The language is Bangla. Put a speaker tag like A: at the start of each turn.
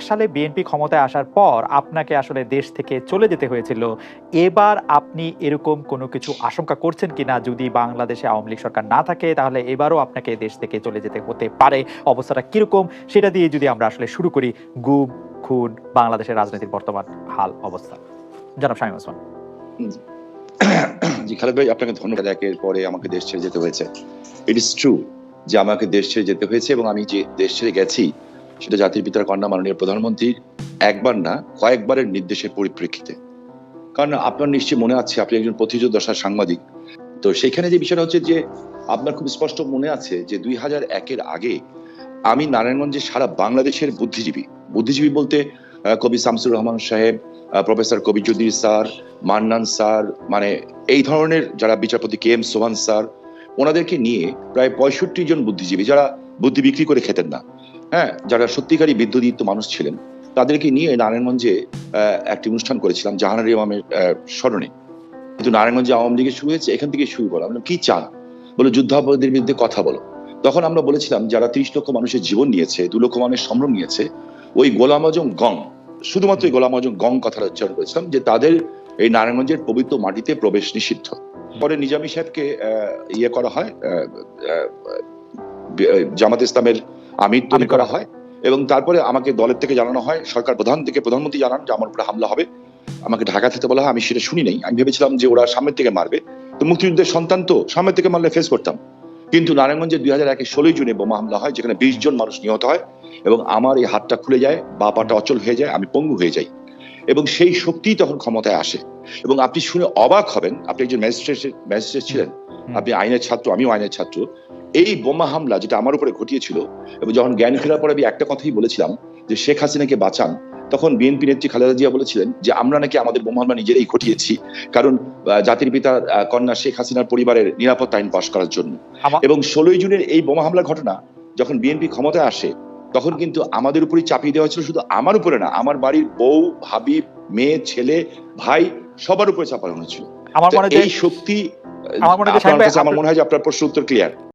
A: সালে বিএনপি ক্ষমতায় আসার পর আপনাকে আসলে দেশ থেকে চলে যেতে হয়েছিল। এবার আপনি এরকম কোনো কিছু আশঙ্কা করছেন কিনা, যদি বাংলাদেশে আওয়ামী লীগ সরকার না থাকে তাহলে এবারও আপনাকে দেশ থেকে চলে যেতে হতে পারে? অবস্থাটা কিরকম সেটা দিয়ে যদি আমরা আসলে শুরু করি, গুম, খুন, বাংলাদেশের রাজনীতির বর্তমান হাল অবস্থা। জনাব শামীম ওসমান।
B: জি খালেদ ভাই, আপনাকে ধন্যবাদ। একের পরে আমাকে দেশ ছেড়ে যেতে হয়েছে। ইট ইজ ট্রু যে আমাকে দেশ ছেড়ে যেতে হয়েছে, এবং আমি যে দেশ ছেড়ে গেছি সেটা জাতির পিতার কন্যা মাননীয় প্রধানমন্ত্রীর একবার না কয়েকবারের নির্দেশের পরিপ্রেক্ষিতে। কারণ আপনার নিশ্চয়ই মনে আছে, আপনি একজন প্রতিযোগিতার সাংবাদিক, তো সেখানে যে বিষয়টা হচ্ছে যে আপনার খুব স্পষ্ট মনে আছে যে 2001-এর আগে আমি নারায়ণগঞ্জে সারা বাংলাদেশের বুদ্ধিজীবী বলতে কবি শামসুর রহমান সাহেব, প্রফেসর কবি চৌধুরী স্যার, মান্নান স্যার, মানে এই ধরনের যারা বিচারপতি কে এম সোহান স্যার, ওনাদেরকে নিয়ে প্রায় 65 জন বুদ্ধিজীবী যারা বুদ্ধি বিক্রি করে খেতেন না, হ্যাঁ, যারা সত্যিকারই বিদ্যুদীপ্ত মানুষ ছিলেন, তাদেরকে নিয়ে নারায়ণগঞ্জে একটি অনুষ্ঠান করেছিলাম জাহানার ইমামের স্মরণে। কিন্তু নারায়ণগঞ্জে আওয়ামী লীগের শুরু হয়েছে, এখান থেকে শুরু করো। আমরা কি চান বলে, যুদ্ধাপরাধীদের বিরুদ্ধে কথা বলো। তখন আমরা বলেছিলাম যারা 30 লক্ষ মানুষের জীবন নিয়েছে, 2 লক্ষ মানুষের সম্ভ্রম নিয়েছে, ওই গোলাম আজম গং, শুধুমাত্র ওই গোলাম আজম গং কথাটা উচ্চারণ করেছিলাম যে তাদের এই নারায়ণগঞ্জের পবিত্র মাটিতে প্রবেশ নিষিদ্ধ। পরে নিজামী সাহেবকে ইয়ে করা হয়, জামাত ইসলামের আমির তৈরি করা হয়, এবং তারপরে আমাকে দলের থেকে জানানো হয়, সরকার প্রধান থেকে প্রধানমন্ত্রী জানান যে আমার উপরে হামলা হবে। আমাকে ঢাকা থেকে বলা হয়, আমি সেটা শুনি নাই। আমি ভেবেছিলাম যে ওরা সামনের থেকে মারবে, তো মুক্তিযুদ্ধের সন্তান তো সামনের থেকে মারলে ফেস করতাম। কিন্তু নারায়ণগঞ্জে 2001-এর 16 জুনে বোমা হামলা হয়, যেখানে 20 জন মানুষ নিহত হয়, এবং আমার এই হাতটা খুলে যায়, বা পাটা অচল হয়ে যায়, আমি পঙ্গু হয়ে যাই, এবং সেই শক্তিই তখন ক্ষমতায় আসে। এবং আপনি শুনে অবাক হবেন, আপনি একজন ম্যাজিস্ট্রেট ছিলেন, আপনি আইনের ছাত্র, আমিও আইনের ছাত্র। এই বোমা হামলা যেটা আমার উপরে ঘটিয়েছিল, এবং যখন জ্ঞান ফেরার পরে আমি একটা কথাই বলেছিলাম যে শেখ হাসিনাকে বাঁচান, তখন বিএনপি নেত্রী খালেদা জিয়া বলেছিলেন যে আমরা নাকি আমাদের বোমা হামলা নিজেরাই ঘটিয়েছি, কারণ জাতির পিতার কন্যা শেখ হাসিনার পরিবারের নিরাপত্তা আইন পাশ করার জন্য। এবং 16 জুনের এই বোমা হামলার ঘটনা যখন বিএনপি ক্ষমতায় আসে, তখন কিন্তু আমাদের উপরই চাপিয়ে দেওয়া হয়েছিল, শুধু আমার উপরে না, আমার বাড়ির বউ, ভাবি, মেয়ে, ছেলে, ভাই, সবার উপরে চাপানো হয়েছিল। এই শক্তি আমার মনে হয় যে আপনার প্রশ্ন উত্তর ক্লিয়ার।